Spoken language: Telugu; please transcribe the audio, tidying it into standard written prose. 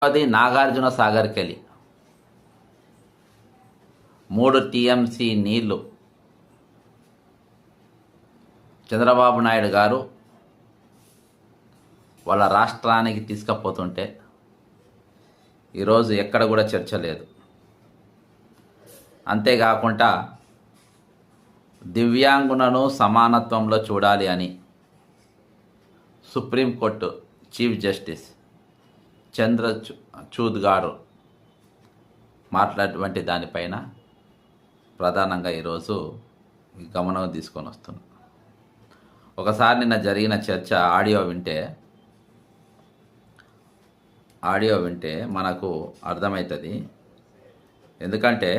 అది నాగార్జున సాగర్కెళ్ళి 3 టీఎంసీ నీళ్లు చంద్రబాబు నాయుడు గారు వాళ్ళ రాష్ట్రానికి తీసుకుపోతుంటే ఈరోజు ఎక్కడ కూడా చర్చ లేదు. అంతేకాకుండా దివ్యాంగులను సమానత్వంలో చూడాలి అని సుప్రీంకోర్టు చీఫ్ జస్టిస్ చంద్రచూడ్ గారు మాట్లాడినటువంటి దానిపైన ప్రధానంగా ఈరోజు గమనం తీసుకొని వస్తున్నాం. ఒకసారి నిన్న జరిగిన చర్చ ఆడియో వింటే మనకు అర్థమవుతుంది. ఎందుకంటే